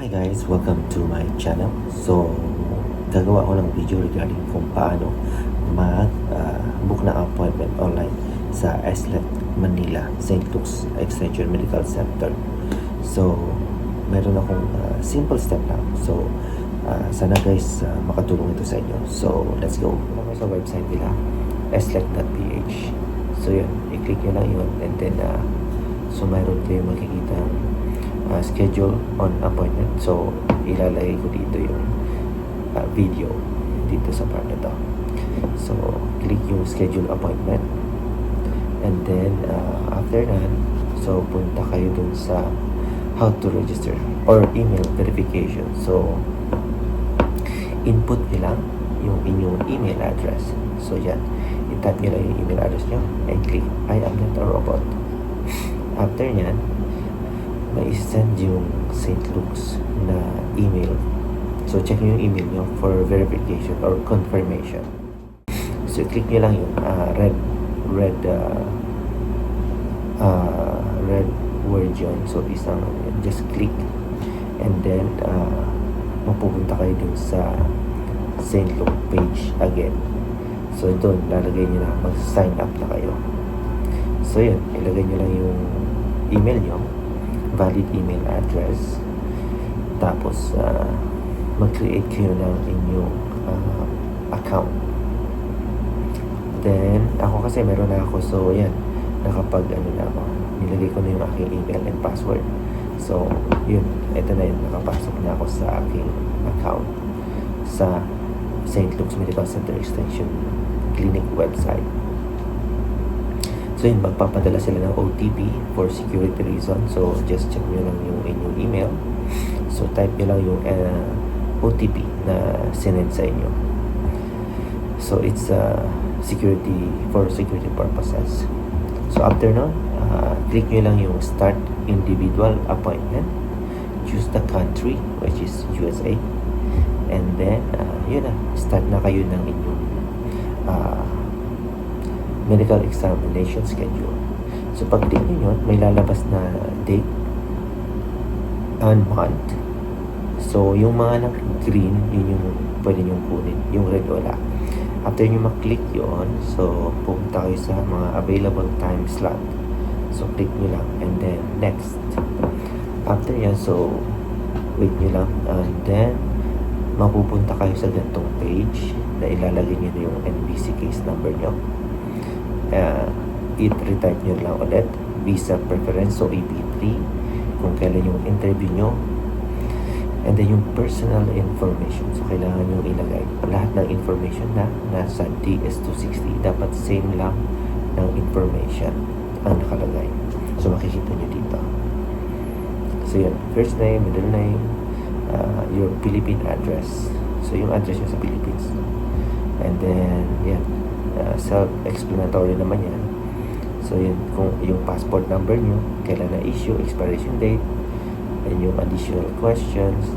Guys, welcome to my channel. So, gagawa ko ng video regarding kung paano mag-book ng appointment online sa SLET Manila, St. Luke's Extension Medical Center. So, meron akong simple step lang. So, sana guys makatulong ito sa inyo. So, let's go. Ako sa website nila, slet.ph. So, yun, i-click nyo lang yun and then so mayroon kayo makikita schedule on appointment. So, ilalagay ko dito yung video dito sa part na to. So, click yung schedule appointment. And then, after that, so, punta kayo dun sa how to register or email verification. So, input nyo lang yung inyong email address. So, yan. I-type nyo lang yung email address nyo and click I am not a robot. After nyan, may send yung St. Luke's na email. So, check nyo yung email nyo for verification or confirmation. So, click nyo lang yung red word yun. So, isang just click and then mapupunta kayo dun sa St. Luke page again. So, doon, lalagay nyo na mag-sign up na kayo. So, yun, ilagay nyo lang yung email nyo, valid email address, tapos mag-create kayo ng inyong account. Then ako kasi meron na ako, so yan, nakapag na ako, nilagay ko na yung aking email and password. So yun, ito na yun, nakapasok na ako sa aking account sa St. Luke's Medical Center Extension Clinic website. So yun, magpapadala sila ng OTP for security reason. So just check nyo lang yung inyong email. So type nyo lang yung OTP na sinend sa inyo. So it's security for security purposes. So after nun, click nyo lang yung start individual appointment. Choose the country, which is USA. And then, yun na, start na kayo ng inyong medical examination schedule. So, pag click nyo yun, may lalabas na date and month. So, yung mga nag-green, yun yung pwede nyo kunin. Yung red, wala. After nyo mag-click yun, so, pupunta kayo sa mga available time slot. So, click nyo lang. And then, next. After yan, so, wait nyo lang. And then, mapupunta kayo sa gantong page na ilalagay nyo na yung NBC case number nyo. I-retype nyo lang ulit visa preference, so AB3 kung kailan yung interview nyo, and then yung personal information. So kailangan nyo ilagay lahat ng information na nasa DS260, dapat same lang ng information ang nakalagay. So makikita nyo dito. So yun, first name, middle name, your Philippine address, so yung address nyo sa Philippines, and then yan, self-explanatory naman yan. So yun, kung yung passport number nyo, kailan na issue, expiration date, and yung additional questions,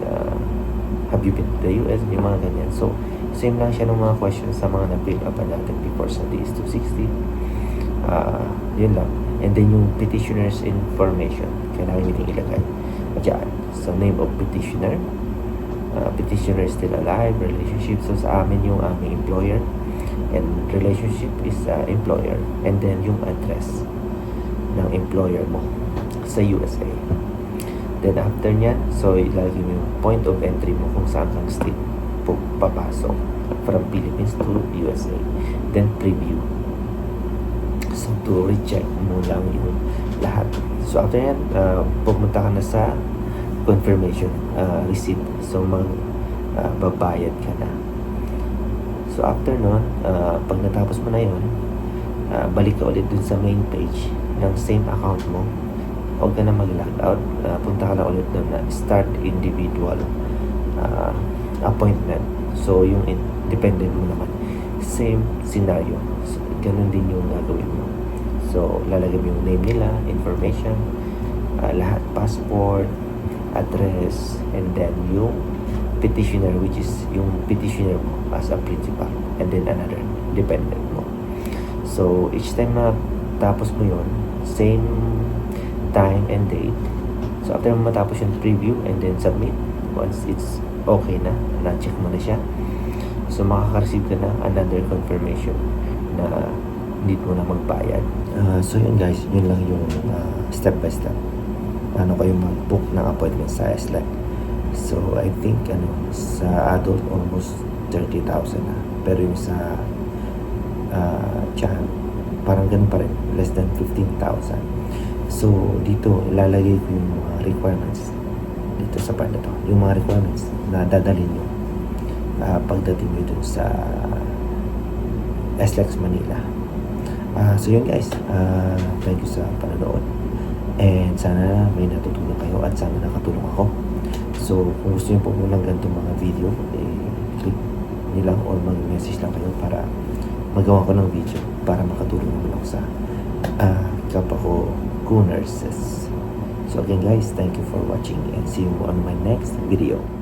have you been to the US, yung mga ganyan. So same lang siya ng mga questions sa mga na-fill up natin before sa DS260. Yun lang. And then yung petitioner's information, kailangan nyo din ilagay dyan. So name of petitioner, petitioner is still alive, relationship, so sa amin yung aming employer, and relationship is employer, and then yung address ng employer mo sa USA. Then after nyan, so ilalagay mo yung point of entry mo kung saan kang state papasok from Philippines to USA. Then preview. So to recheck mo lang yung lahat. So after yan, pumunta ka na sa confirmation receipt. So babayad ka na. So after nun, pag natapos mo na yun, balik ka ulit dun sa main page ng same account mo. Huwag ka na mag-log out. Punta ka na ulit dun na start individual appointment. So yung independent mo naman, same scenario. So, ganun din yung gagawin mo. So lalagay mo yung name nila, information, lahat, passport, address, and then yung petitioner, which is yung petitioner mo as a principal, and then another dependent mo. So each time na tapos mo yun, same time and date. So after mo matapos yung preview and then submit, once it's okay na, na-check mo na siya, so makaka-receive ka na another confirmation na need mo na magbayad. So yun guys, yun lang yung step by step paano kayo mag-book ng appointment sa SLEC. So I think sa adult almost 30,000 na, pero yung sa child parang ganun pa rin, less than 15,000. So dito ilalagay ko yung mga requirements dito sa part na to, yung mga requirements na dadalhin nyo pagdating nyo dun sa SLEX Manila. So yun guys, thank you sa panonood, and sana may natutunan kayo at sana nakatulong ako. So kung gusto nyo po munang ganitong mga video, click nyo lang or mag-message lang kayo para magawa ko ng video para makatulong naman ako sa kapwa ko nurses. So again guys, thank you for watching and see you on my next video.